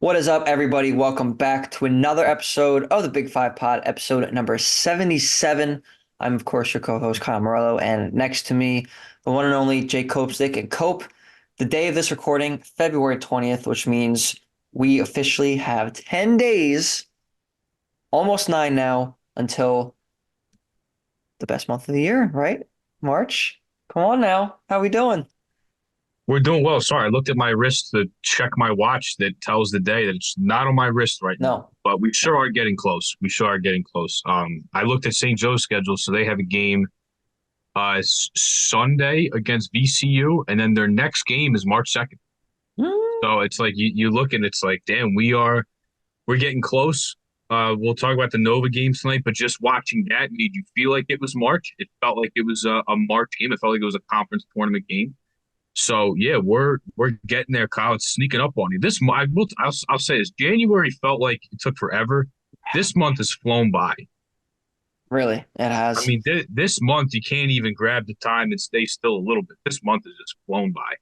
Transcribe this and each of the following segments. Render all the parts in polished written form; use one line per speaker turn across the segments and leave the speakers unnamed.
What is up, everybody? Welcome back to another episode of the Big Five Pod, episode number 77. I'm, of course, your co-host, Kyle Morello, and next to me, the one and only Jake Copestick and Cope. The day of this recording, February 20th, which means we officially have 10 days, almost 9 now, until the best month of the year, right? March. Come on now. How we doing?
We're doing well. Sorry, I looked at my wrist to check my watch that tells the day that it's not on my wrist right now.
No.
But we sure are getting close. We sure are getting close. I looked at St. Joe's schedule, so they have a game Sunday against VCU, and then their next game is March 2nd.
Mm.
So it's like you look and it's like, damn, we're getting close. We'll talk about the Nova game tonight, but just watching that made you feel like it was March. It felt like it was a March game. It felt like it was a conference tournament game. So yeah, we're getting there, Kyle. It's sneaking up on you. I'll say this. January felt like it took forever. This month has flown by.
Really, it
I
has.
mean, this month you can't even grab the time and stay still a little bit. This month has just flown by.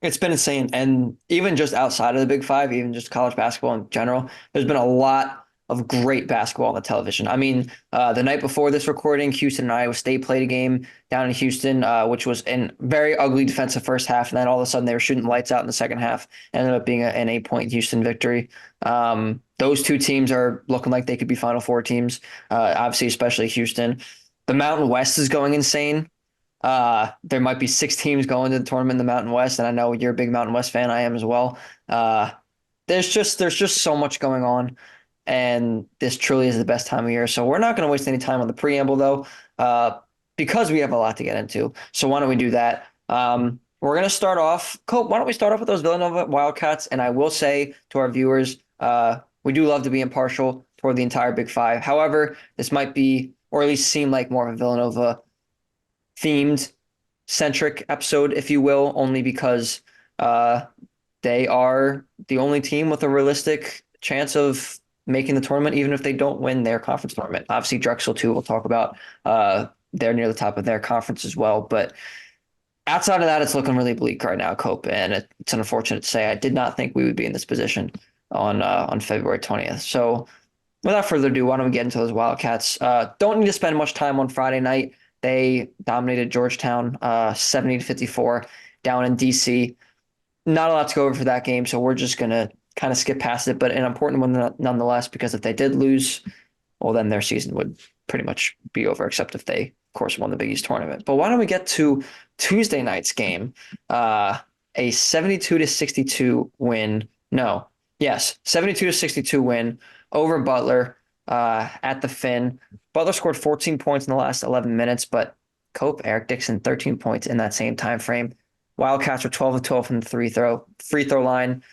It's been insane. And even just outside of the Big Five, even just college basketball in general, there's been a lot of great basketball on the television. I mean, the night before this recording, Houston and Iowa State played a game down in Houston, which was a very ugly defensive first half. And then all of a sudden they were shooting lights out in the second half. Ended up being an 8-point Houston victory. Those two teams are looking like they could be Final Four teams, obviously, especially Houston. The Mountain West is going insane. There might be 6 teams going to the tournament in the Mountain West, and I know you're a big Mountain West fan. I am as well. Uh, there's just so much going on, and this truly is the best time of year. So we're not going to waste any time on the preamble, though, because we have a lot to get into. So why don't we do that? We're going to start off. Cope, why don't we start off with those Villanova Wildcats? And I will say to our viewers, we do love to be impartial toward the entire Big Five. However, this might be, or at least seem like more of a Villanova themed centric episode, if you will, only because uh, they are the only team with a realistic chance of making the tournament, even if they don't win their conference tournament. Obviously, Drexel too. We'll talk about. They're near the top of their conference as well, but outside of that, it's looking really bleak right now, Cope, and it's unfortunate to say I did not think we would be in this position on February 20th. So without further ado, why don't we get into those Wildcats? Don't need to spend much time on Friday night. They dominated Georgetown 70-54 down in DC. Not a lot to go over for that game, so we're just going to kind of skip past it, but an important one nonetheless, because if they did lose, well, then their season would pretty much be over, except if they, of course, won the Big East tournament. But why don't we get to Tuesday night's game? A 72-62 win. No, yes, 72-62 win over Butler at the Finn. Butler scored 14 points in the last 11 minutes, but Cope, Eric Dixon, 13 points in that same time frame. Wildcats were 12 of 12 from the free throw line.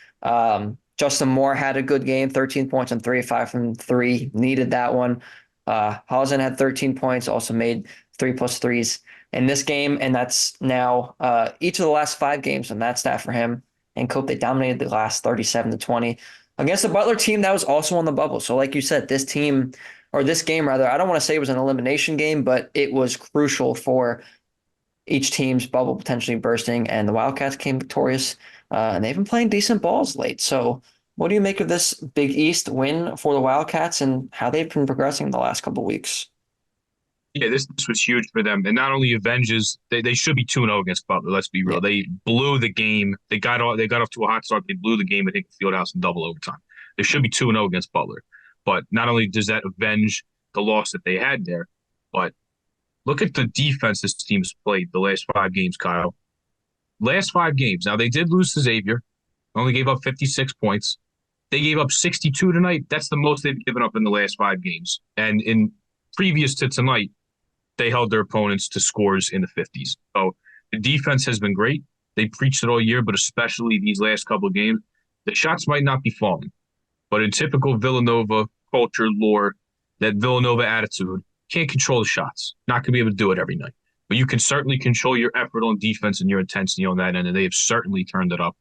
Justin Moore had a good game, 13 points on 3 of 5 from 3. Needed that one. Hausen had 13 points, also made 3+ threes in this game, and that's now each of the last 5 games on that stat for him. And Cope, they dominated the last 37-20 against the Butler team that was also on the bubble. So, like you said, this team, or this game rather, I don't want to say it was an elimination game, but it was crucial for each team's bubble potentially bursting, and the Wildcats came victorious. And they've been playing decent balls late. So, what do you make of this Big East win for the Wildcats and how they've been progressing in the last couple of weeks?
Yeah, this was huge for them. And not only avenges, they should be 2-0 against Butler, let's be
Yeah.
real. They blew the game. They got off to a hot start. They blew the game, I think, Fieldhouse in double overtime. They should be 2-0 against Butler. But not only does that avenge the loss that they had there, but look at the defense this team has played the last 5 games, Kyle. Last 5 games. Now they did lose to Xavier, only gave up 56 points. They gave up 62 tonight. That's the most they've given up in the last 5 games. And in previous to tonight, they held their opponents to scores in the 50s. So the defense has been great. They preached it all year, but especially these last couple of games, the shots might not be falling. But in typical Villanova culture lore, that Villanova attitude, can't control the shots. Not going to be able to do it every night. But you can certainly control your effort on defense and your intensity on that end, and they have certainly turned it up.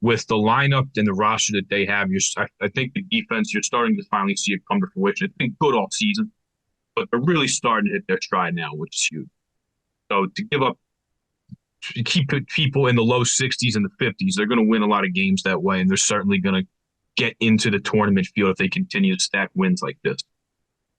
With the lineup and the roster that they have, I think the defense, you're starting to finally see it come to fruition. It's been good all season, but they're really starting to hit their stride now, which is huge. So to give up keep people in the low 60s and the 50s. They're going to win a lot of games that way, and they're certainly going to get into the tournament field if they continue to stack wins like this.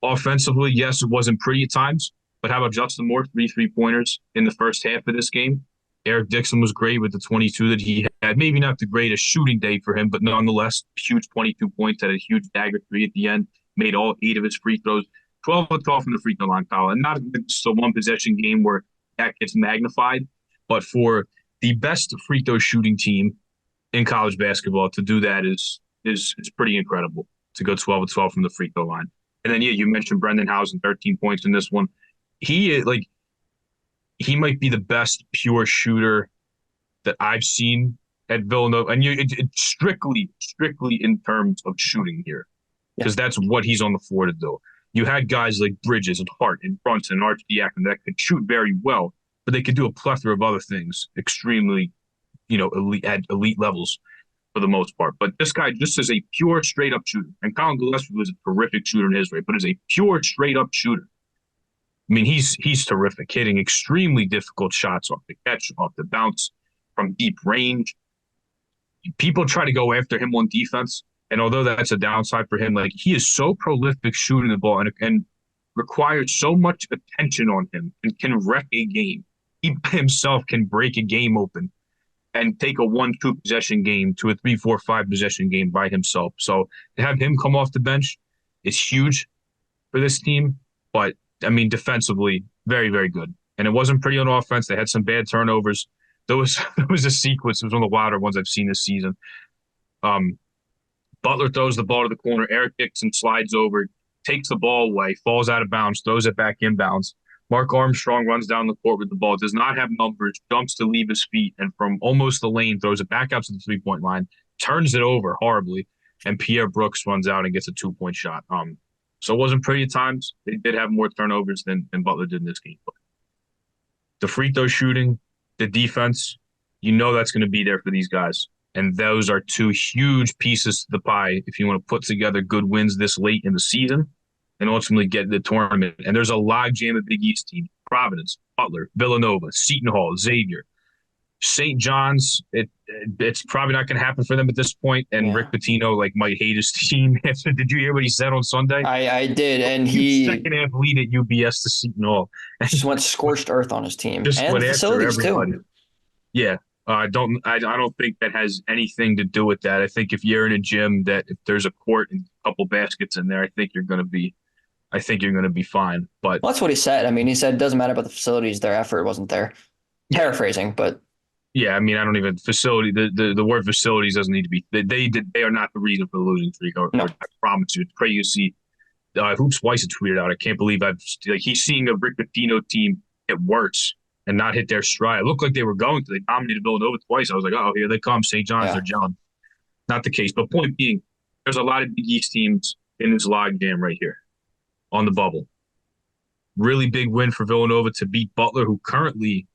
Offensively, yes, it wasn't pretty at times, but how about Justin Moore, three-pointers in the first half of this game? Eric Dixon was great with the 22 that he had. Maybe not the greatest shooting day for him, but nonetheless, huge 22 points, had a huge dagger three at the end, made all 8 of his free throws, 12 of 12 from the free throw line, Kyle. And not just a one possession game where that gets magnified, but for the best free throw shooting team in college basketball to do that is pretty incredible to go 12 of 12 from the free throw line. And then, yeah, you mentioned Brendan Hausen, 13 points in this one. He might be the best pure shooter that I've seen at Villanova. And it's strictly in terms of shooting here,
Yeah.
because that's what he's on the floor to do. You had guys like Bridges and Hart and Brunson and Archdiakon that could shoot very well, but they could do a plethora of other things extremely, elite at elite levels for the most part. But this guy just is a pure straight up shooter. And Colin Gillespie was a terrific shooter in his way, but is a pure straight up shooter. I mean, he's terrific, hitting extremely difficult shots off the catch, off the bounce, from deep range. People try to go after him on defense, and although that's a downside for him, like he is so prolific shooting the ball and requires so much attention on him and can wreck a game. He himself can break a game open and take a 1-2 possession game to a 3-4-5 possession game by himself. So to have him come off the bench is huge for this team. But I mean, defensively, very, very good. And it wasn't pretty on offense. They had some bad turnovers. There was a sequence. It was one of the wilder ones I've seen this season. Butler throws the ball to the corner. Eric Dixon slides over, takes the ball away, falls out of bounds, throws it back inbounds. Mark Armstrong runs down the court with the ball, does not have numbers, jumps to leave his feet, and from almost the lane throws it back out to the three-point line, turns it over horribly, and Pierre Brooks runs out and gets a 2-point shot. So it wasn't pretty at times. They did have more turnovers than Butler did in this game. But the free throw shooting, the defense, that's going to be there for these guys. And those are two huge pieces to the pie if you want to put together good wins this late in the season and ultimately get the tournament. And there's a log jam of Big East teams: Providence, Butler, Villanova, Seton Hall, Xavier, St. John's. It's probably not going to happen for them at this point. And
Yeah.
Rick Pitino might hate his team. Did you hear what he said on Sunday?
I did, and
Huge
he
second half lead at UBS to Seton Hall.
just went scorched earth on his team
Just
and
went
the
after
facilities
everybody.
too.
Yeah. I don't think that has anything to do with that. I think if you're in a gym that if there's a court and a couple baskets in there, I think you're going to be fine. But
Well, that's what he said. I mean, he said it doesn't matter about the facilities; their effort wasn't there. Paraphrasing, but
yeah, I mean, I don't even facility. The word facilities doesn't need to be. They are not the reason for the losing streak. Or
no.
I promise you, it's crazy to see. Hoops Weiss had tweeted out. I can't believe he's seeing a Rick Pitino team get worse and not hit their stride. It looked like they were going to. They dominated Villanova twice. I was like, oh, here they come. St. John's, they're gelling. Not the case. But point being, there's a lot of Big East teams in this log jam right here on the bubble. Really big win for Villanova to beat Butler, who currently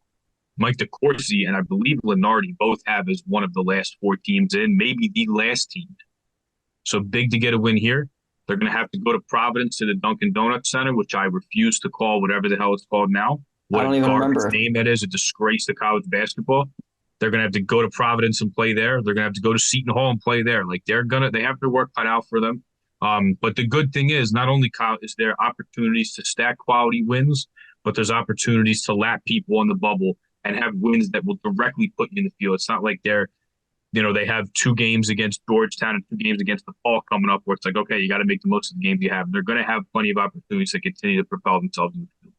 Mike DeCourcy and I believe Lenardi both have as one of the last 4 teams in, maybe the last team. So big to get a win here. They're going to have to go to Providence to the Dunkin' Donuts Center, which I refuse to call whatever the hell it's called now. What
I don't
a
even
garbage
remember.
name that is, a disgrace to college basketball. They're going to have to go to Providence and play there. They're going to have to go to Seton Hall and play there. They have their work cut out for them. But the good thing is not only is there opportunities to stack quality wins, but there's opportunities to lap people on the bubble and have wins that will directly put you in the field. It's not like they have 2 games against Georgetown and 2 games against DePaul coming up where it's like, okay, you got to make the most of the games you have. They're going to have plenty of opportunities to continue to propel themselves in the field.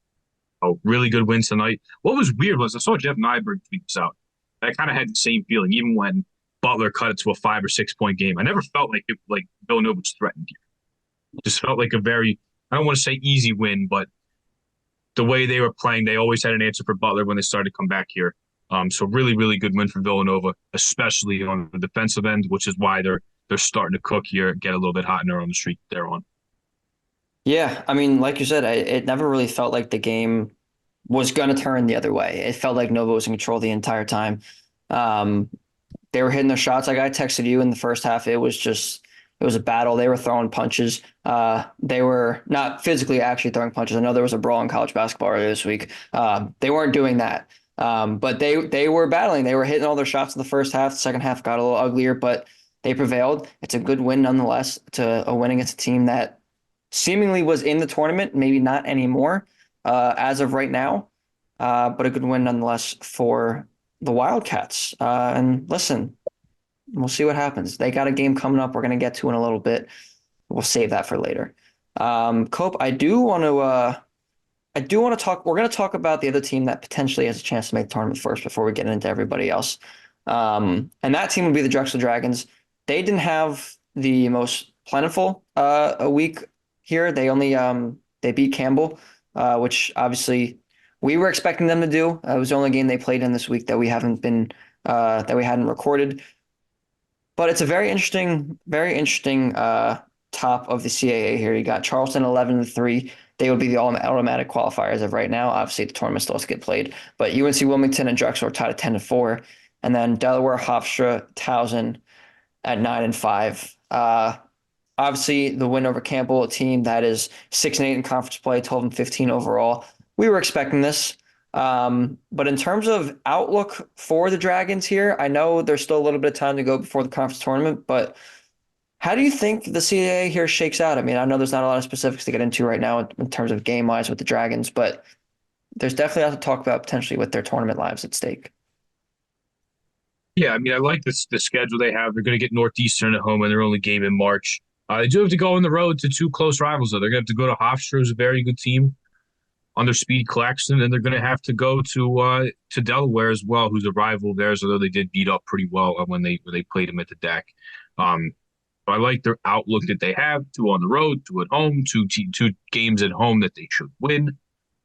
Oh, really good wins tonight. What was weird was I saw Jeff Nyberg tweet this out. I kind of had the same feeling, even when Butler cut it to a 5 or 6 point game. I never felt like Villanova was threatened here. It just felt like a very, I don't want to say easy win, but the way they were playing, they always had an answer for Butler when they started to come back here. So really, really good win for Villanova, especially on the defensive end, which is why they're starting to cook here, get a little bit hot in their own streak they're on.
Yeah, I mean, like you said, it never really felt like the game was going to turn the other way. It felt like Nova was in control the entire time. Um, they were hitting their shots. Like I texted you in the first half, it was a battle. They were throwing punches. They were not physically actually throwing punches. I know there was a brawl in college basketball earlier this week. They weren't doing that. But they were battling. They were hitting all their shots in the first half. The second half got a little uglier, but they prevailed. It's a good win nonetheless to a win against a team that seemingly was in the tournament, maybe not anymore as of right now, but a good win nonetheless for the Wildcats. And listen, we'll see what happens. They got a game coming up we're going to get to in a little bit. We'll save that for later. Cope, I do want to talk. We're going to talk about the other team that potentially has a chance to make the tournament first before we get into everybody else. And that team would be the Drexel Dragons. They didn't have the most plentiful a week here. They beat Campbell, which obviously we were expecting them to do. It was the only game they played in this week that we hadn't recorded. But it's a very interesting top of the CAA here. You got Charleston 11-3. They would be the automatic qualifiers of right now. Obviously, the tournament still has to get played. But UNC Wilmington and Drexel are tied at 10-4, and then Delaware, Hofstra, Towson at 9-5. Obviously, the win over Campbell, a team that is 6-8 in conference play, 12-15 overall. We were expecting this. But in terms of outlook for the Dragons here, I know there's still a little bit of time to go before the conference tournament, but how do you think the CAA here shakes out? I mean, I know there's not a lot of specifics to get into right now in terms of game wise with the Dragons, but there's definitely a lot to talk about potentially with their tournament lives at stake.
Yeah, I mean, I like the schedule they have. They're going to get Northeastern at home in their only game in March. They do have to go on the road to two close rivals, though. They're going to have to go to Hofstra, who's a very good team under Speed Claxton, and they're going to have to go to Delaware as well, who's a rival of theirs, although they did beat up pretty well when they played them at the DAC. I like their outlook that they have: two on the road, two at home, two games at home that they should win.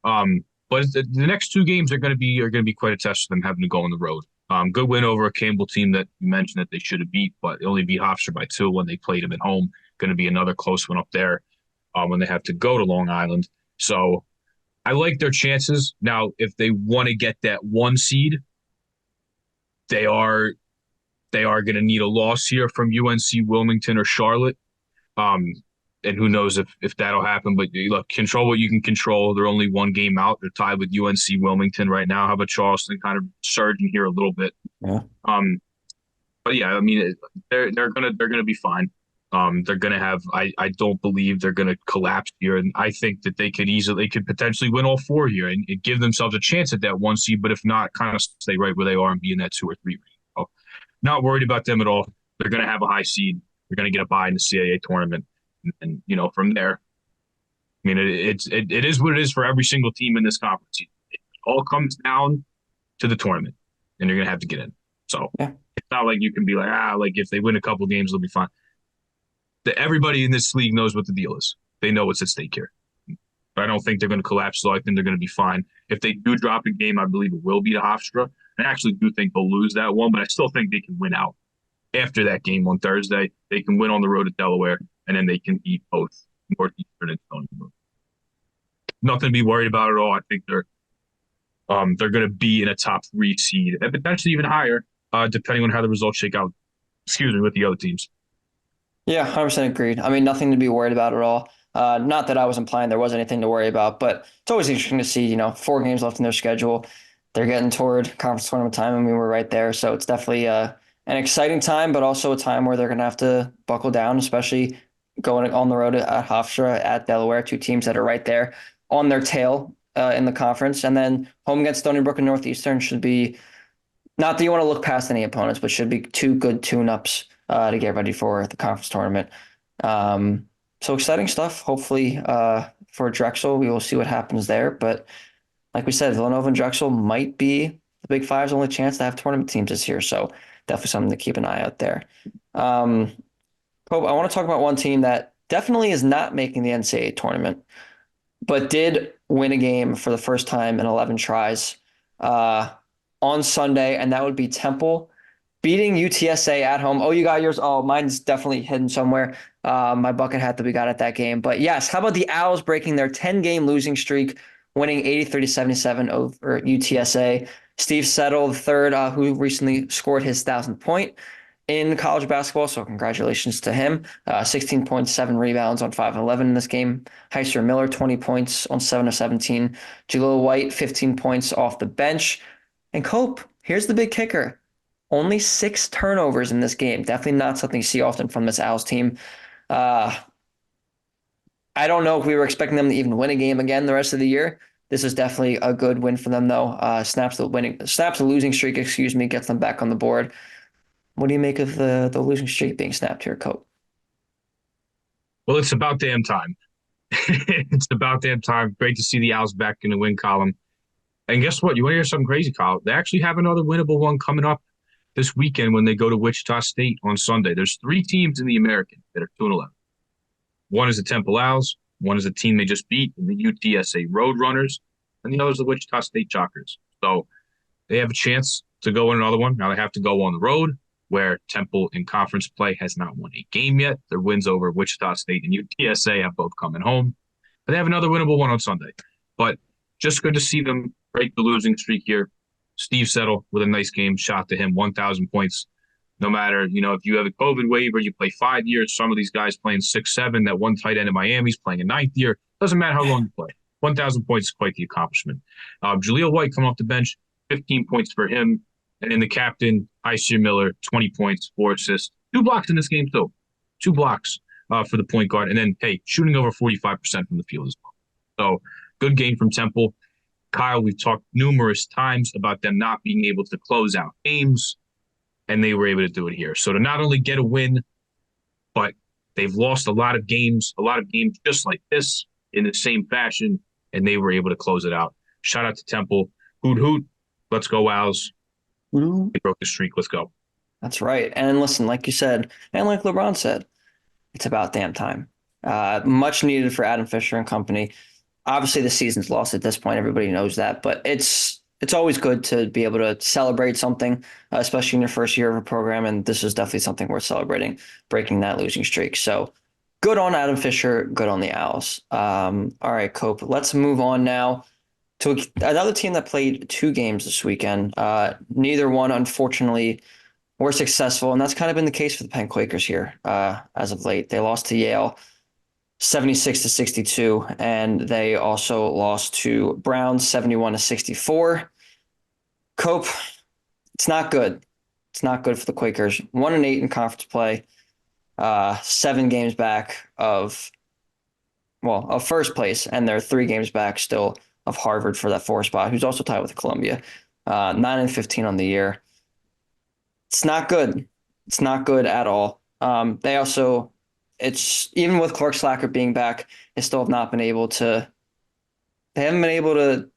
But the next two games are going to be quite a test for them having to go on the road. Good win over a Campbell team that you mentioned that they should have beat, but they only beat Hofstra by 2 when they played them at home. Going to be another close one up there when they have to go to Long Island. So I like their chances. Now, if they want to get that 1 seed, they are going to need a loss here from UNC Wilmington or Charlotte. Um, and who knows if that'll happen. But look, control what you can control. They're only 1 game out. They're tied with UNC Wilmington right now. How about Charleston kind of surging here a little bit?
Yeah.
But yeah, I mean, they're gonna be fine. They're gonna have. I don't believe they're gonna collapse here, and I think that they could potentially win all 4 here and give themselves a chance at that 1 seed. But if not, kind of stay right where they are and be in that 2 or 3 range. So, not worried about them at all. They're gonna have a high seed. They're gonna get a bye in the CAA tournament, and from there, I mean, it is what it is for every single team in this conference. It all comes down to the tournament, and you're gonna have to get in. So
Yeah.
it's not like you can be like if they win a couple games, they'll be fine. Everybody in this league knows what the deal is. They know what's at stake here. But I don't think they're going to collapse, so I think they're going to be fine. If they do drop a game, I believe it will be to Hofstra. I actually do think they'll lose that one, but I still think they can win out. After that game on Thursday, they can win on the road at Delaware, and then they can beat both Northeastern and Stony Brook. Nothing to be worried about at all. I think they're going to be in a top 3 seed and potentially even higher, depending on how the results shake out. Excuse me, with the other teams.
Yeah, 100% agreed. I mean, nothing to be worried about at all. Not that I was implying there was anything to worry about, but it's always interesting to see, 4 games left in their schedule. They're getting toward conference tournament time, and we were right there. So it's definitely an exciting time, but also a time where they're going to have to buckle down, especially going on the road at Hofstra, at Delaware, 2 teams that are right there on their tail in the conference. And then home against Stony Brook and Northeastern should be not that you want to look past any opponents, but should be 2 good tune-ups to get ready for the conference tournament. So exciting stuff. Hopefully for Drexel, we will see what happens there. But like we said, Villanova and Drexel might be the Big Five's only chance to have tournament teams this year. So definitely something to keep an eye out there. Pope, I want to talk about one team that definitely is not making the NCAA tournament, but did win a game for the first time in 11 tries on Sunday, and that would be Temple beating UTSA at home. Oh, you got yours? Oh, mine's definitely hidden somewhere. My bucket hat that we got at that game. But yes, how about the Owls breaking their 10-game losing streak, winning 83-77 over UTSA? Steve Settle, the third, who recently scored his 1,000th point in college basketball, so congratulations to him. 16.7 rebounds on 5 of 11 in this game. Heiser Miller, 20 points on 7 of 17. Jalil White, 15 points off the bench. And Cope, here's the big kicker. Only 6 turnovers in this game. Definitely not something you see often from this Owls team. Uh, I don't know if we were expecting them to even win a game again the rest of the year. This is definitely a good win for them, though. Snaps the losing streak, excuse me, gets them back on the board. What do you make of the losing streak being snapped here, Cope?
Well, it's about damn time. It's about damn time. Great to see the Owls back in the win column. And guess what? You want to hear something crazy, Kyle? They actually have another winnable one coming up this weekend when they go to Wichita State on Sunday. There's 3 teams in the American that are 2-11. One is the Temple Owls, one is a team they just beat, the UTSA Roadrunners, and the other is the Wichita State Jockers. So they have a chance to go in another one. Now they have to go on the road, where Temple in conference play has not won a game yet. Their wins over Wichita State and UTSA have both coming home. But they have another winnable one on Sunday. But just good to see them break the losing streak here. Steve Settle with a nice game, shot to him, 1,000 points. No matter, if you have a COVID waiver, you play 5 years, some of these guys playing 6, 7, that one tight end in Miami's playing a ninth year. Doesn't matter how long you play. 1,000 points is quite the accomplishment. Jaleel White coming off the bench, 15 points for him. And then the captain, Isaiah Miller, 20 points, 4 assists. 2 blocks in this game, too. 2 blocks for the point guard. And then, hey, shooting over 45% from the field as well. So good game from Temple. Kyle, we've talked numerous times about them not being able to close out games, and they were able to do it here. So to not only get a win, but they've lost a lot of games just like this in the same fashion, and they were able to close it out. Shout out to Temple. Hoot, hoot. Let's go, Owls. They broke the streak. Let's go.
That's right. And listen, like you said, and like LeBron said, it's about damn time. Much needed for Adam Fisher and company. Obviously, the season's lost at this point. Everybody knows that, but it's always good to be able to celebrate something, especially in your first year of a program. And this is definitely something worth celebrating, breaking that losing streak. So good on Adam Fisher, good on the Owls. All right, Cope. Let's move on now to another team that played 2 games this weekend. Neither one, unfortunately, were successful, and that's kind of been the case for the Penn Quakers here as of late. They lost to Yale 76-62, and they also lost to Brown 71-64. Cope, it's not good. It's not good for the Quakers. 1-8 in conference play, 7 games back of first place, and they're 3 games back still of Harvard for that 4 spot, who's also tied with Columbia. 9-15 on the year. It's not good. It's not good at all. It's even with Clark Slacker being back, they still have not been able to. They haven't been able to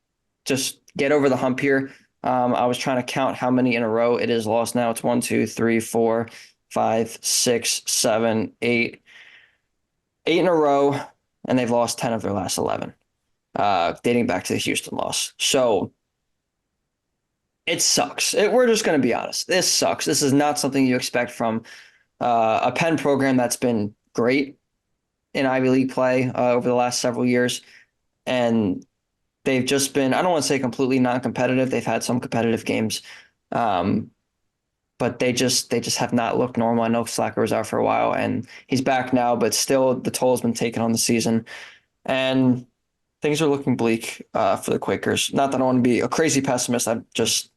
just get over the hump here. I was trying to count how many in a row it is lost now. It's 1, 2, 3, 4, 5, 6, 7, 8, 8 in a row, and they've lost 10 of their last 11, dating back to the Houston loss. So it sucks. We're just going to be honest. This sucks. This is not something you expect from a Penn program that's been great in Ivy League play over the last several years. And they've just been, I don't want to say completely non-competitive. They've had some competitive games. But they just have not looked normal. I know Slacker was out for a while and he's back now, but still the toll has been taken on the season. And things are looking bleak for the Quakers. Not that I want to be a crazy pessimist. It's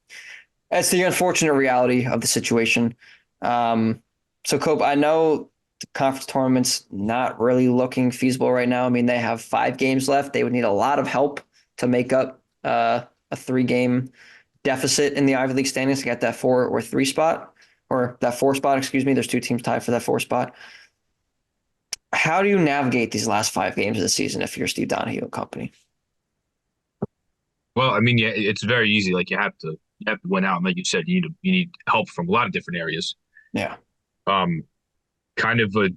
the unfortunate reality of the situation. So Cope, I know the conference tournament's not really looking feasible right now. I mean, they have 5 games left. They would need a lot of help to make up a 3-game deficit in the Ivy League standings to get that 4 or 3 spot, or that 4 spot, excuse me. There's 2 teams tied for that 4 spot. How do you navigate these last 5 games of the season if you're Steve Donahue and company?
Well, I mean, yeah, it's very easy. Like you have to win out, and like you said, you need help from a lot of different areas.
Yeah.
Um, Kind of a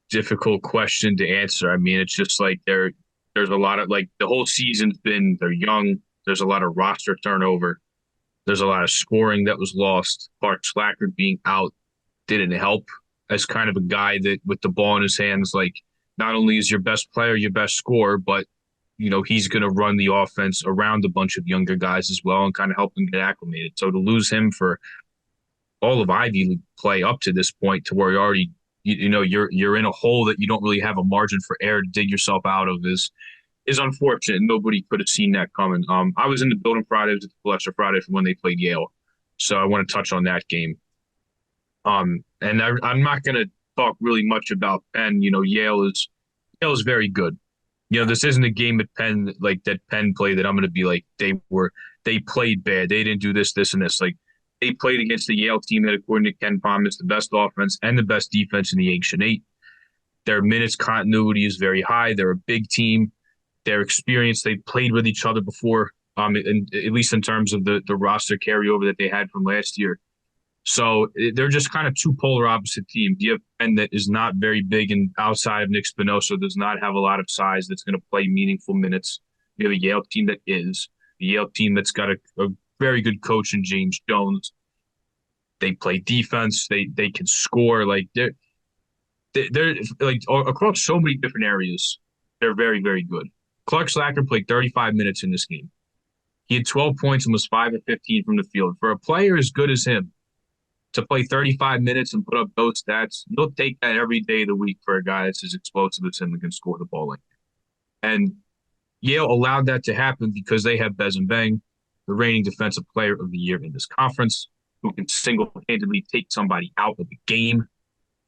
difficult question to answer. I mean, it's just like there's a lot of, like, the whole season's been, they're young. There's a lot of roster turnover. There's a lot of scoring that was lost. Clark Slacker being out didn't help as kind of a guy that with the ball in his hands, like, not only is your best player your best scorer, but he's going to run the offense around a bunch of younger guys as well and kind of help them get acclimated. So to lose him for all of Ivy League play up to this point, to where you already you're in a hole that you don't really have a margin for error to dig yourself out of, is is unfortunate. Nobody could have seen that coming. I was in the building Friday. It was the Lesser Friday from when they played Yale, so I want to touch on that game. And I'm not going to talk really much about Penn. Yale is very good. This isn't a game at Penn like that Penn played that I'm going to be like they played bad. They didn't do this, this, and this. Like they played against the Yale team that, according to Ken Palm, is the best offense and the best defense in the Ancient Eight. Their minutes continuity is very high. They're a big team. Their experience, they played with each other before, at least in terms of the roster carryover that they had from last year. So they're just kind of two polar opposite teams. You have Penn that is not very big and outside of Nick Spinoza does not have a lot of size that's going to play meaningful minutes. You have a Yale team that is. The Yale team that's got a very good coach in James Jones. They play defense. They can score. Like they're like across so many different areas. They're very, very good. Clark Slacker played 35 minutes in this game. He had 12 points and was 5 of 15 from the field. For a player as good as him, to play 35 minutes and put up those stats, you'll take that every day of the week for a guy that's as explosive as him and can score the ball like that. And Yale allowed that to happen because they have Bez and Bang, the reigning defensive player of the year in this conference, who can single-handedly take somebody out of the game.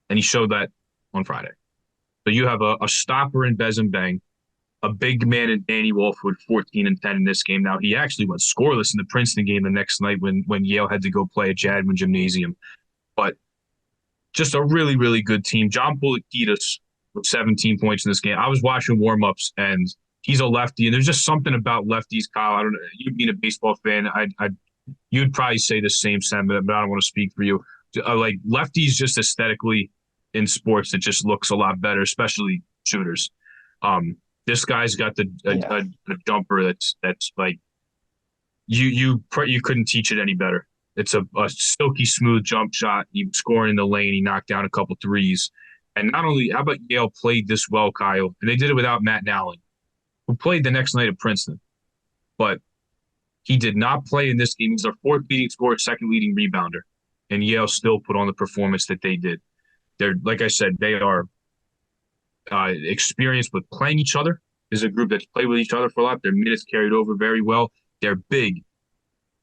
And he showed that on Friday. So you have a stopper in Bez and Bang, a big man in Danny Wolfwood, 14 and 10 in this game. Now, he actually went scoreless in the Princeton game the next night when Yale had to go play at Jadwin Gymnasium. But just a really, really good team. John Boulikitis with 17 points in this game. I was watching warm-ups, and he's a lefty, and there's just something about lefties, Kyle. I don't know. You being a baseball fan, you'd probably say the same sentiment, but I don't want to speak for you. Like lefties just aesthetically in sports, it just looks a lot better, especially shooters. This guy's got a jumper that's like you couldn't teach it any better. It's a silky smooth jump shot. He scoring in the lane. He knocked down a couple threes. And not only, how about Yale played this well, Kyle? And they did it without Matt Nowling, who played the next night at Princeton. But he did not play in this game. He's their fourth leading scorer, second leading rebounder. And Yale still put on the performance that they did. They're, like I said, they are experienced with playing each other. Is a group that's played with each other for a lot. Their minutes carried over very well. They're big.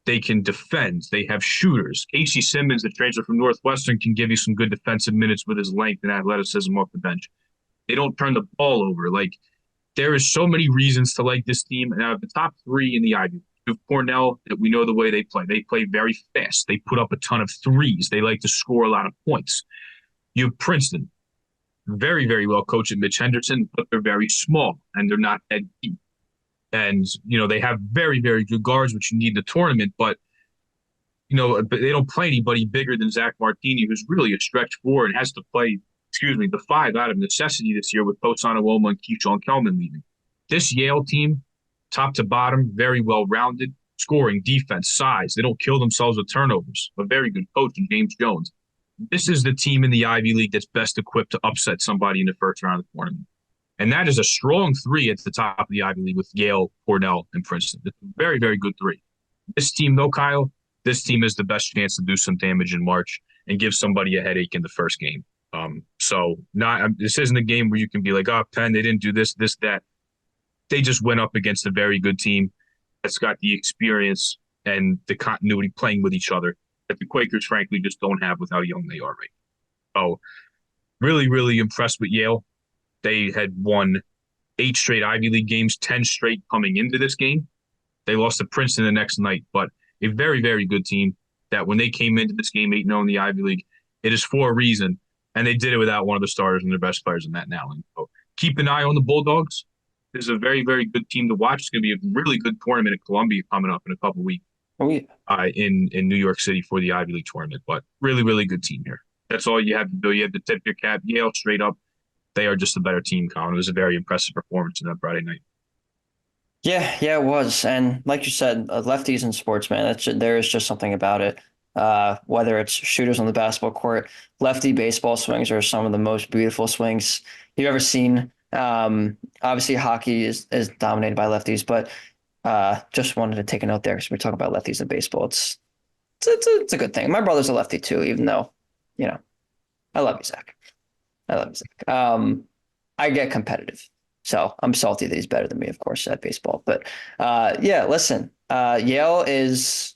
They can defend. They have shooters. Casey Simmons, the transfer from Northwestern, can give you some good defensive minutes with his length and athleticism off the bench. They don't turn the ball over. Like, there is so many reasons to like this team. And out of the top three in the Ivy League, you have Cornell, that we know the way they play. They play very fast. They put up a ton of threes. They like to score a lot of points. You have Princeton, very, very well coached Mitch Henderson, but they're very small and they're not that deep. And, they have very, very good guards, which you need in the tournament, but they don't play anybody bigger than Zach Martini, who's really a stretch four and has to play, the five out of necessity this year with Tosan Uoma and Keyshawn Kelman leaving. This Yale team, top to bottom, very well-rounded, scoring, defense, size. They don't kill themselves with turnovers. A very good coach in James Jones. This is the team in the Ivy League that's best equipped to upset somebody in the first round of the tournament. And that is a strong three at the top of the Ivy League with Yale, Cornell, and Princeton. It's a very, very good three. This team, though, Kyle, this team has the best chance to do some damage in March and give somebody a headache in the first game. This isn't a game where you can be like, oh, Penn, they didn't do this, that. They just went up against a very good team that's got the experience and the continuity playing with each other that the Quakers, frankly, just don't have with how young they are right now. So really, really impressed with Yale. They had won 8 straight Ivy League games, 10 straight coming into this game. They lost to Princeton the next night, but a very, very good team that when they came into this game 8-0 in the Ivy League, it is for a reason, and they did it without one of the starters and their best players in Matt Nowling. So keep an eye on the Bulldogs. This is a very, very good team to watch. It's going to be a really good tournament at Columbia coming up in a couple weeks.
Oh, yeah.
In New York City for the Ivy League tournament, but really, really good team here. That's all you have to do. You have to tip your cap. Yale straight up. They are just a better team, Colin. It was a very impressive performance on that Friday night.
Yeah, it was. And like you said, lefties in sports, man, there is just something about it. Whether it's shooters on the basketball court, lefty baseball swings are some of the most beautiful swings you've ever seen. Obviously, hockey is dominated by lefties, but just wanted to take a note there because we're talking about lefties in baseball. It's a good thing. My brother's a lefty too, even though, I love you, Zach. I love you, Zach. I get competitive. So I'm salty that he's better than me, of course, at baseball. But yeah, listen, Yale's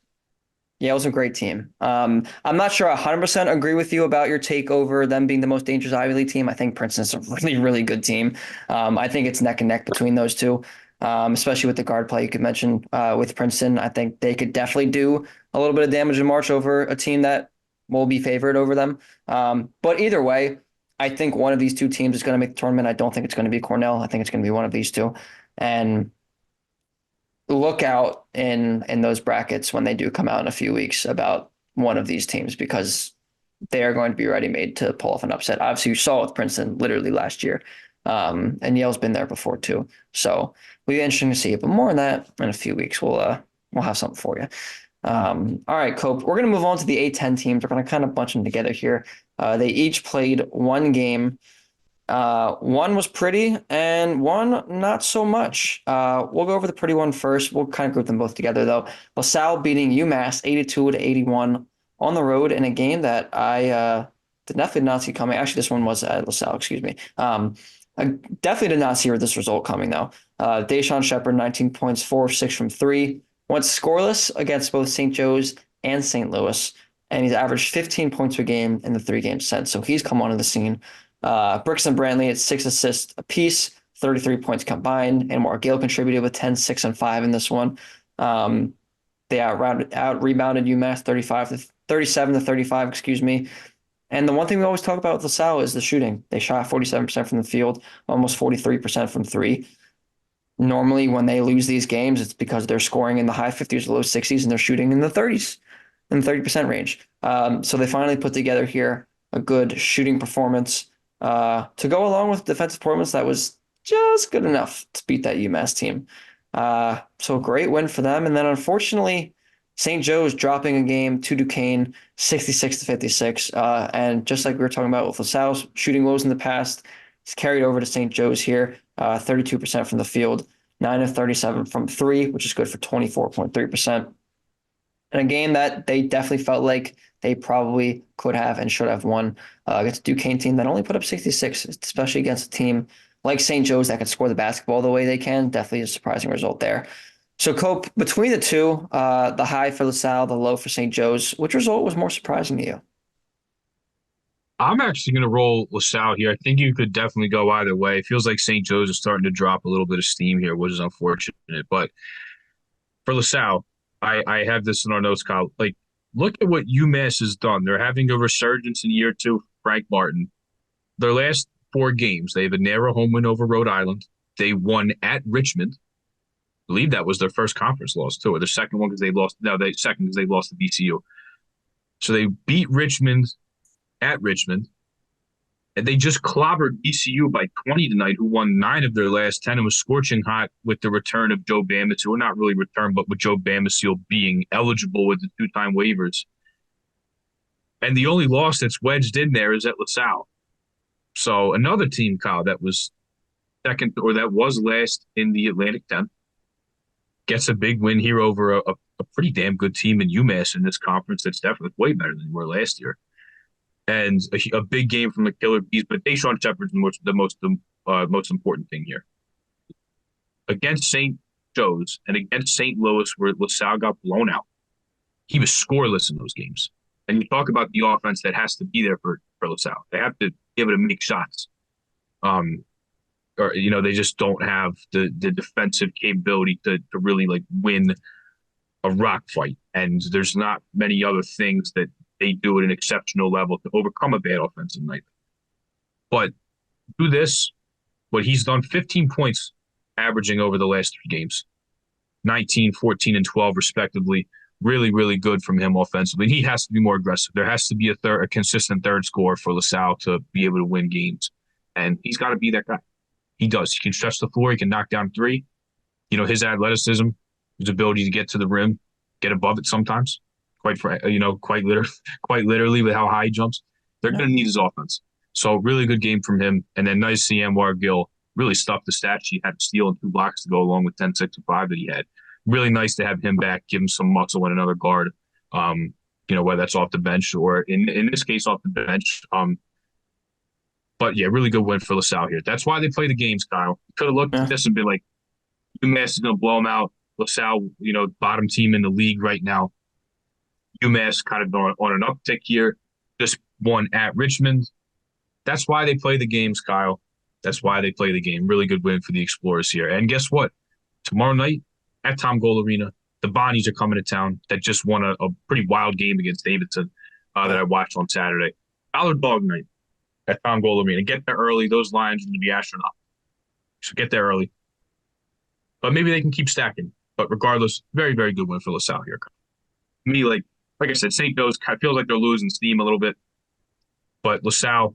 a great team. I'm not sure I 100% agree with you about your take over them being the most dangerous Ivy League team. I think Princeton's a really, really good team. I think it's neck and neck between those two, especially with the guard play you could mention with Princeton. I think they could definitely do a little bit of damage in March over a team that will be favored over them. But either way, I think one of these two teams is going to make the tournament. I don't think it's going to be Cornell. I think it's going to be one of these two. And look out in those brackets when they do come out in a few weeks about one of these teams because they are going to be ready made to pull off an upset. Obviously, you saw it with Princeton literally last year, and Yale's been there before too. So it'll be interesting to see. But more on that in a few weeks. We'll have something for you. All right, Cope. We're going to move on to the A10 teams. We're going to kind of bunch them together here. They each played one game. One was pretty and one not so much. We'll go over the pretty one first. We'll kind of group them both together though. LaSalle beating UMass 82 to 81 on the road in a game that I definitely did not see coming. Actually, this one was at LaSalle, excuse me. I definitely did not see this result coming though. Deshaun Shepard, 19 points, 4 of 6 from three. Went scoreless against both St. Joe's and St. Louis, and he's averaged 15 points per game in the 3 games since. So he's come onto the scene. Brooks and Brantley at 6 assists apiece, 33 points combined, and Mark Gale contributed with 10, 6, and 5 in this one. They out rebounded UMass 37 to 35, excuse me. And the one thing we always talk about with LaSalle is the shooting. They shot 47% from the field, almost 43% from three. Normally, when they lose these games, it's because they're scoring in the high 50s or low 60s and they're shooting in the 30s, in the 30% range. So they finally put together here a good shooting performance to go along with defensive performance that was just good enough to beat that UMass team. So a great win for them. And then unfortunately, St. Joe's dropping a game to Duquesne, 66 to 56. And just like we were talking about with LaSalle's shooting woes in the past, it's carried over to St. Joe's here, 32% from the field, 9 of 37 from three, which is good for 24.3%. In a game that they definitely felt like they probably could have and should have won against a Duquesne team that only put up 66, especially against a team like St. Joe's that can score the basketball the way they can. Definitely a surprising result there. So, Cope, between the two, the high for LaSalle, the low for St. Joe's, which result was more surprising to you?
I'm actually going to roll LaSalle here. I think you could definitely go either way. It feels like St. Joe's is starting to drop a little bit of steam here, which is unfortunate. But for LaSalle, I have this in our notes, Kyle. Like, look at what UMass has done. They're having a resurgence in year two. Frank Martin. Their last 4 games, they have a narrow home win over Rhode Island. They won at Richmond. I believe that was their first conference loss too, or their second one because they lost. No, they second because they lost to VCU. So they beat Richmond at Richmond, and they just clobbered VCU by 20 tonight, who won 9 of their last 10 and was scorching hot with the return of Joe Bamasil, or not really return, but with Joe Bamasil being eligible with the 2-time waivers. And the only loss that's wedged in there is at LaSalle. So another team, Kyle, that was second or that was last in the Atlantic 10 gets a big win here over a pretty damn good team in UMass in this conference that's definitely way better than they were last year. And a big game from the Killer Bees, but Deshaun Shepard's most important thing here. Against St. Joe's and against St. Louis, where LaSalle got blown out, he was scoreless in those games. And you talk about the offense that has to be there for LaSalle. They have to be able to make shots. Or they just don't have the defensive capability to really like win a rock fight. And there's not many other things that they do at an exceptional level to overcome a bad offensive night. But do this, what he's done, 15 points averaging over the last 3 games, 19, 14, and 12 respectively. Really, really good from him offensively. He has to be more aggressive. There has to be a consistent third scorer for LaSalle to be able to win games. And he's got to be that guy. He does. He can stretch the floor. He can knock down three. His athleticism, his ability to get to the rim, get above it sometimes. Quite literally with how high he jumps. They're going to need his offense. So really good game from him. And then nice to see Anwar Gill really stuffed the stat sheet, had to steal and 2 blocks to go along with 10, 6, and 5 that he had. Really nice to have him back, give him some muscle and another guard, whether that's off the bench or in this case off the bench. But yeah, really good win for LaSalle here. That's why they play the games, Kyle. You could have looked at
Yeah.
this and been like, UMass is going to blow them out. LaSalle, bottom team in the league right now. UMass kind of on an uptick here. Just won at Richmond. That's why they play the games, Kyle. That's why they play the game. Really good win for the Explorers here. And guess what? Tomorrow night at Tom Goal Arena, the Bonnies are coming to town. That just won a pretty wild game against Davidson that
Yeah.
I watched on Saturday. Dollar dog night at Tom Goal Arena. Get there early. Those lines are going to be astronomical. So get there early. But maybe they can keep stacking. But regardless, very, very good win for LaSalle here. Me, like I said, St. Joe's feels like they're losing steam a little bit. But LaSalle,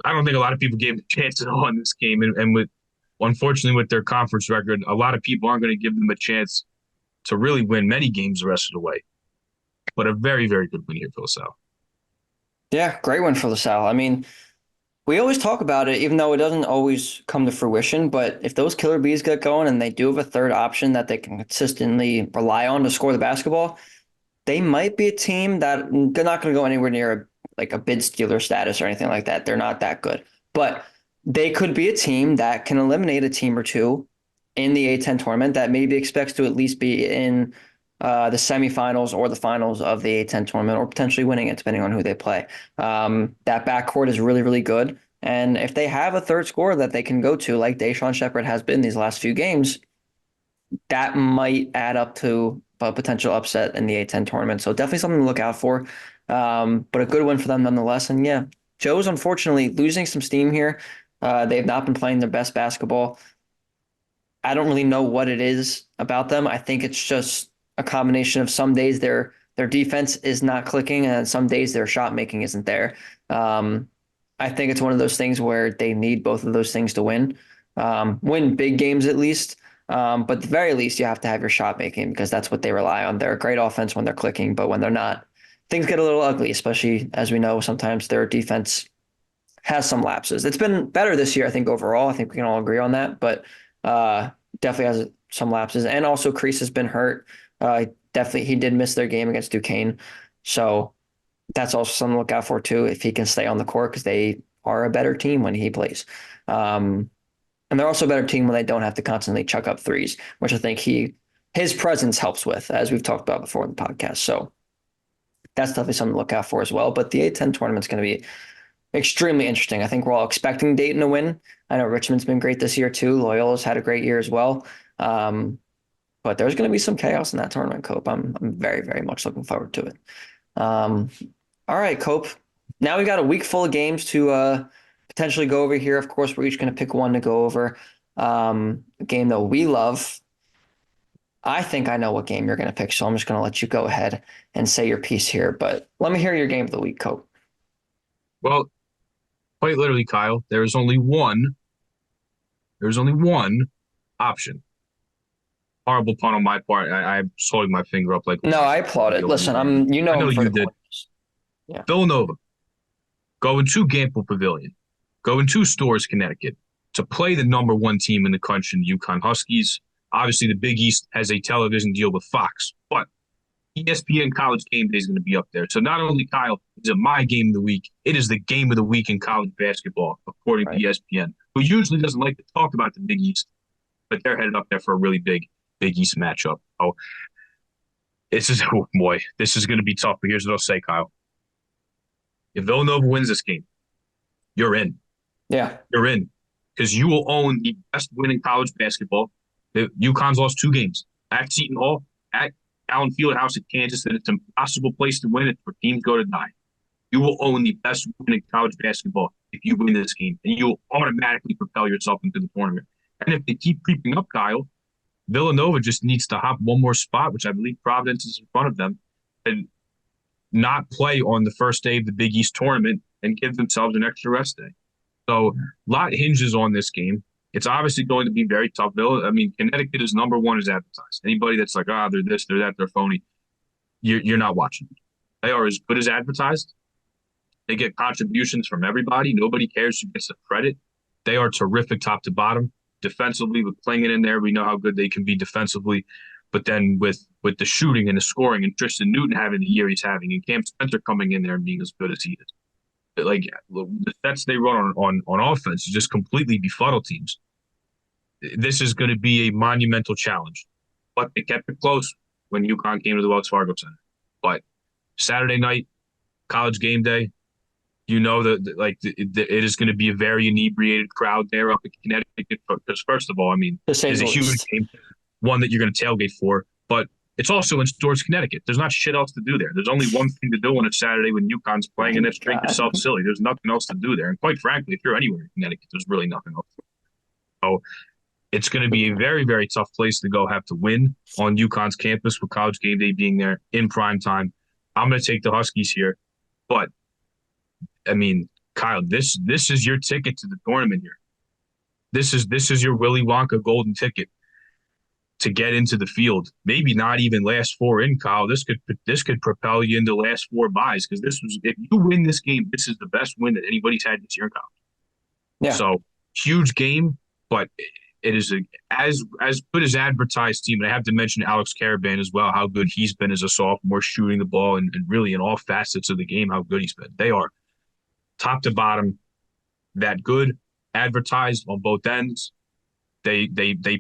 I don't think a lot of people gave them a chance at all in this game. And unfortunately, with their conference record, a lot of people aren't going to give them a chance to really win many games the rest of the way. But a very, very good win here for LaSalle.
Yeah, great win for LaSalle. I mean, we always talk about it, even though it doesn't always come to fruition. But if those killer bees get going and they do have a third option that they can consistently rely on to score the basketball, they might be a team that they're not going to go anywhere near like a bid stealer status or anything like that. They're not that good, but they could be a team that can eliminate a team or two in the A10 tournament that maybe expects to at least be in the semifinals or the finals of the A10 tournament, or potentially winning it, depending on who they play. That backcourt is really, really good. And if they have a third scorer that they can go to, like Deshaun Shepherd has been these last few games, that might add up to a potential upset in the A10 tournament. So definitely something to look out for. But a good win for them nonetheless. And yeah, Joe's unfortunately losing some steam here. They've not been playing their best basketball. I don't really know what it is about them. I think it's just a combination of some days their defense is not clicking, and some days their shot making isn't there. Um, I think it's one of those things where they need both of those things to win big games at least. But at the very least, you have to have your shot making because that's what they rely on. They're a great offense when they're clicking, but when they're not, things get a little ugly, especially as we know, sometimes their defense has some lapses. It's been better this year, I think, overall. I think we can all agree on that, but uh, definitely has some lapses. And also, Kreese has been hurt. Definitely, he did miss their game against Duquesne. So that's also something to look out for, too, if he can stay on the court because they are a better team when he plays. And they're also a better team when they don't have to constantly chuck up threes, which I think his presence helps with, as we've talked about before in the podcast. So that's definitely something to look out for as well. But the A10 tournament's going to be extremely interesting. I think we're all expecting Dayton to win. I know Richmond's been great this year too. Loyola's had a great year as well. Um, but there's going to be some chaos in that tournament, Cope. I'm very, very much looking forward to it. Um, all right, Cope. Now we got a week full of games to potentially go over here. Of course, we're each going to pick one to go over. A game that we love. I think I know what game you're going to pick, so I'm just going to let you go ahead and say your piece here. But let me hear your game of the week, Cope.
Well, quite literally, Kyle, there's only one option. Horrible pun on my part. I was holding my finger up like
No, I applaud it.
the old
Listen,
man.
I'm you
I
know
know
I'm for
you
the
did.
coins. Yeah.
Villanova going to Gamble Pavilion, going to Stores, Connecticut to play the number one team in the country, Yukon Huskies. Obviously, the Big East has a television deal with Fox, but ESPN College Game Day is going to be up there. So not only, Kyle, is it my game of the week, it is the game of the week in college basketball, according to
Right.
ESPN, who usually doesn't like to talk about the Big East, but they're headed up there for a really big Big East matchup. Oh, oh boy, this is going to be tough. But here's what I'll say, Kyle. If Villanova wins this game, you're in.
Yeah.
You're in because you will own the best win in college basketball. UConn's lost two games at Seton Hall, at Allen Fieldhouse at Kansas, and it's an impossible place to win it for teams go to die. You will own the best win in college basketball if you win this game, and you will automatically propel yourself into the tournament. And if they keep creeping up, Kyle, Villanova just needs to hop one more spot, which I believe Providence is in front of them, and not play on the first day of the Big East tournament and give themselves an extra rest day. So a lot hinges on this game. It's obviously going to be very tough. I mean, Connecticut is number one as advertised. Anybody that's like, they're this, they're that, they're phony, you're not watching. They are as good as advertised. They get contributions from everybody. Nobody cares who gets the credit. They are terrific top to bottom. Defensively, with Klingon in there, we know how good they can be defensively. But then with the shooting and the scoring and Tristan Newton having the year he's having and Cam Spencer coming in there and being as good as he is, like the sets they run on offense just completely befuddle teams. This is going to be a monumental challenge, but they kept it close when UConn came to the Wells Fargo Center. But Saturday night, college game day, it is going to be a very inebriated crowd there up in Connecticut. Because first of all, I mean,
to say
it is
the
a huge
least.
game, one that you're going to tailgate for, but it's also in Storrs, Connecticut. There's not shit else to do there. There's only one thing to do on a Saturday when UConn's playing, and
My
that's drink
God.
yourself silly. There's nothing else to do there. And quite frankly, if you're anywhere in Connecticut, there's really nothing else. So it's going to be a very, very tough place to go have to win on UConn's campus with college game day being there in prime time. I'm going to take the Huskies here, but I mean, Kyle, this is your ticket to the tournament here. This is your Willy Wonka golden ticket to get into the field. Maybe not even last four in, Kyle. This could propel you into last four buys because this was if you win this game, this is the best win that anybody's had this year in college.
Yeah.
So huge game, but it is as good as advertised team. And I have to mention Alex Caravan as well, how good he's been as a sophomore, shooting the ball and really in all facets of the game, how good he's been. They are top to bottom that good, advertised on both ends. They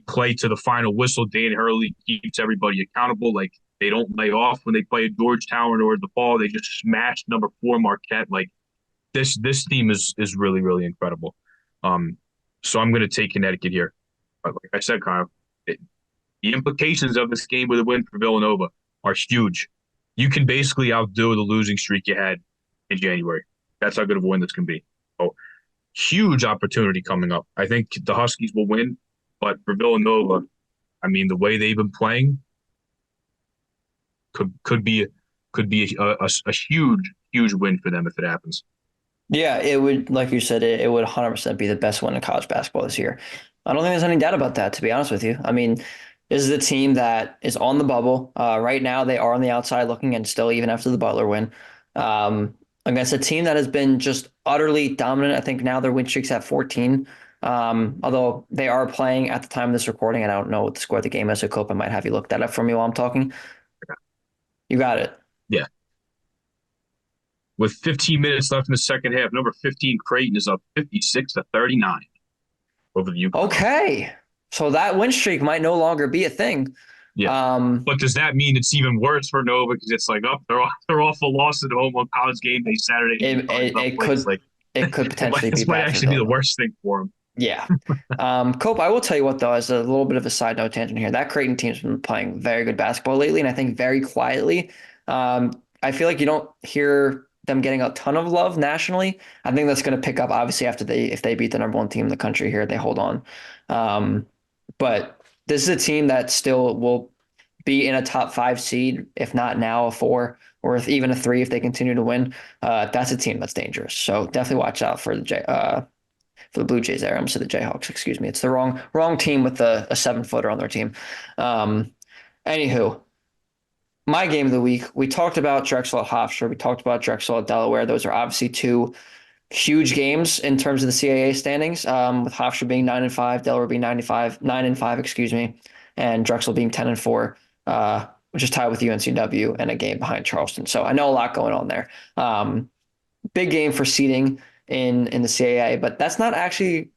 play to the final whistle. Dan Hurley keeps everybody accountable. Like they don't lay off when they play at Georgetown or the fall. They just smash number 4 Marquette. Like this team is really really incredible. So I'm going to take Connecticut here. But like I said, Kyle, the implications of this game with a win for Villanova are huge. You can basically outdo the losing streak you had in January. That's how good of a win this can be. So huge opportunity coming up. I think the Huskies will win, but for Villanova, I mean, the way they've been playing could be a huge win for them if it happens.
Yeah, it would, like you said, it would 100% be the best win in college basketball this year. I don't think there's any doubt about that, to be honest with you. I mean, this is a team that is on the bubble. Right now, they are on the outside looking in still, even after the Butler win. Against a team that has been just utterly dominant. I think now their win streak's at 14. Although they are playing at the time of this recording, and I don't know what the score of the game is, so Cope, I might have you look that up for me while I'm talking. You got it.
Yeah. With 15 minutes left in the second half, number 15 Creighton is up 56-39 over the UConn.
Okay. So that win streak might no longer be a thing.
Yeah.
Um,
But does that mean it's even worse for Nova because it's like, oh, they're off a loss at home on college game day Saturday.
it,
UConn is
it,
up
it
late. It's
could
like
it could potentially be
this might
bad for
actually be the
Villanova.
worst thing for them.
Yeah. Cope, I will tell you what, though, as a little bit of a side note tangent here, that Creighton team's been playing very good basketball lately, and I think very quietly. I feel like you don't hear them getting a ton of love nationally. I think that's going to pick up, obviously, after if they beat the number one team in the country here, they hold on. Um, but this is a team that still will be in a top 5 seed, if not now a 4 or even a 3 if they continue to win. That's a team that's dangerous. So definitely watch out for the Blue Jays there. I almost said the Jayhawks, excuse me. It's the wrong team with a 7-footer on their team. Um, Anywho, my game of the week, we talked about Drexel at Hofstra. We talked about Drexel at Delaware. Those are obviously two huge games in terms of the CAA standings, with Hofstra being 9-5, Delaware being 9-5, excuse me, and Drexel being 10-4, which is tied with UNCW and a game behind Charleston. So I know a lot going on there. Big game for seeding in the CAA, but that's not actually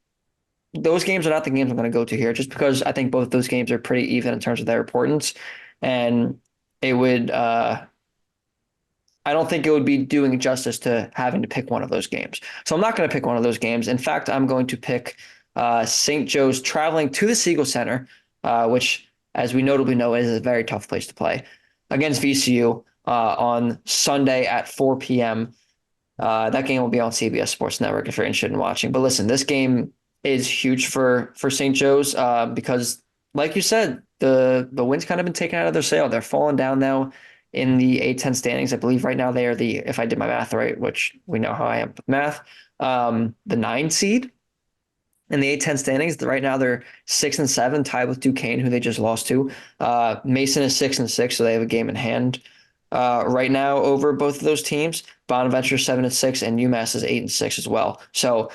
those games are not the games I'm going to go to here, just because I think both those games are pretty even in terms of their importance, and it would I don't think it would be doing justice to having to pick one of those games. So I'm not going to pick one of those games. In fact, I'm going to pick St. Joe's traveling to the Siegel Center, which, as we notably know, is a very tough place to play, against VCU on Sunday at 4 p.m. That game will be on CBS Sports Network if you're interested in watching. But listen, this game is huge for St. Joe's because, like you said, the wind's kind of been taken out of their sail. They're falling down now in the A10 standings. I believe right now they are if I did my math right, which we know how I am with math, the 9 seed in the A10 standings. Right now they're 6-7, tied with Duquesne, who they just lost to. Mason is 6-6, so they have a game in hand right now over both of those teams. Bonaventure 7-6, and UMass is 8-6 as well. So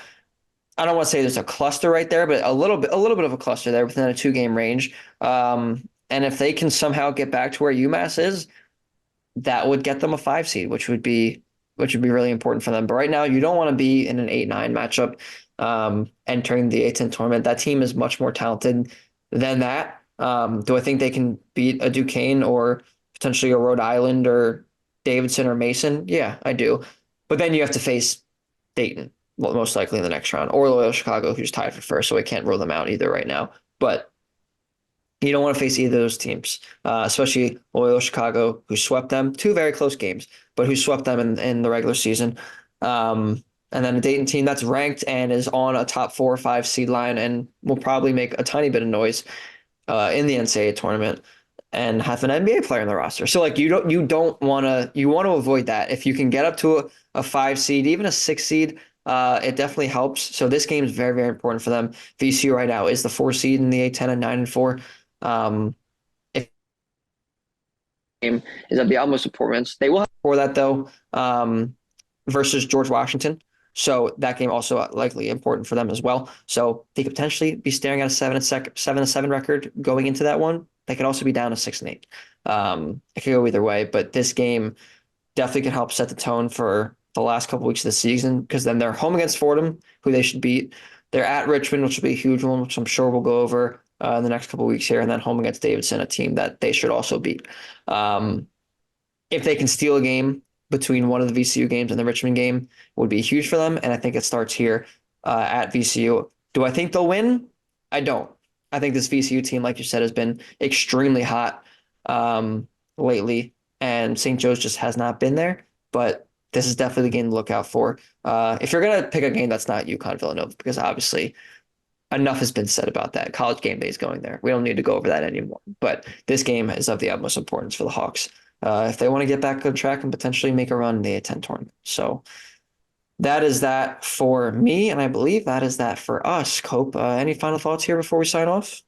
I don't want to say there's a cluster right there, but a little bit of a cluster there within a 2-game range. And if they can somehow get back to where UMass is, that would get them a 5 seed, which would be which would be really important for them. But right now, you don't want to be in an 8-9 matchup entering the A10 tournament. That team is much more talented than that. Do I think they can beat a Duquesne or potentially a Rhode Island or Davidson or Mason? Yeah, I do. But then you have to face Dayton, well, most likely in the next round, or Loyola Chicago, who's tied for first, so I can't rule them out either right now. But you don't want to face either of those teams, especially Loyola Chicago, who swept them. Two very close games, but who swept them in the regular season. And then a Dayton team that's ranked and is on a top 4 or 5 seed line and will probably make a tiny bit of noise in the NCAA tournament and have an NBA player in the roster. So like you don't want to you want to avoid that. If you can get up to a 5 seed, even a 6 seed, it definitely helps. So this game is very, very important for them. VCU right now is the 4 seed in the A10 and 9-4. If game is of the utmost importance, they will have for that though versus George Washington. So that game also likely important for them as well. So they could potentially be staring at a 7-7 record going into that one. They could also be down to 6-8. It could go either way, but this game definitely could help set the tone for the last couple weeks of the season because then they're home against Fordham, who they should beat. They're at Richmond, which will be a huge one, which I'm sure we'll go over in the next couple of weeks here, and then home against Davidson, a team that they should also beat. Um, if they can steal a game between one of the VCU games and the Richmond game, it would be huge for them. And I think it starts here at VCU. Do I think they'll win? I don't. I think this VCU team, like you said, has been extremely hot lately, and St. Joe's just has not been there. But this is definitely the game to look out for. If you're gonna pick a game that's not UConn Villanova, because obviously enough has been said about that. College game day is going there. We don't need to go over that anymore. But this game is of the utmost importance for the Hawks if they want to get back on track and potentially make a run in the A10 tournament. So that is that for me, and I believe that is that for us. Cope, any final thoughts here before we sign off?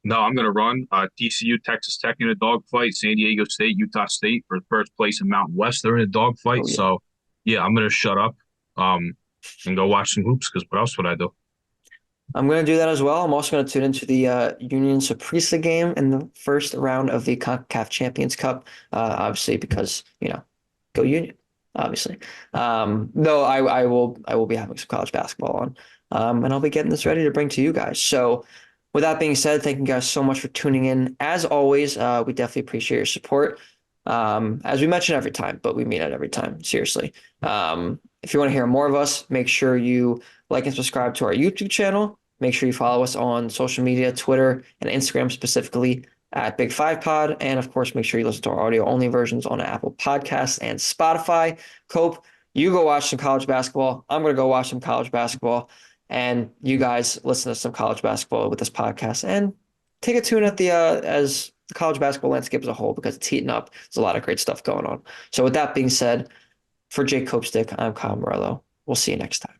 No, I'm going to run TCU, Texas Tech in a dogfight, San Diego State, Utah State for first place in Mountain West. They're in a dogfight.
Oh yeah,
So, yeah, I'm going to shut up and go watch some hoops because what else would I do?
I'm going to do that as well. I'm also going to tune into the Union Saprissa game in the first round of the CONCACAF Champions Cup, obviously because go Union, obviously. No, I will be having some college basketball on, and I'll be getting this ready to bring to you guys. So, with that being said, thank you guys so much for tuning in. As always, we definitely appreciate your support. As we mention every time, but we mean it every time, seriously. If you want to hear more of us, make sure you like and subscribe to our YouTube channel. Make sure you follow us on social media, Twitter and Instagram specifically at Big Five Pod. And of course, make sure you listen to our audio only versions on Apple Podcasts and Spotify. Cope, you go watch some college basketball. I'm going to go watch some college basketball. And you guys listen to some college basketball with this podcast and take a tune at the as the college basketball landscape as a whole because it's heating up. There's a lot of great stuff going on. So with that being said, for Jake Copestick, I'm Kyle Morello. We'll see you next time.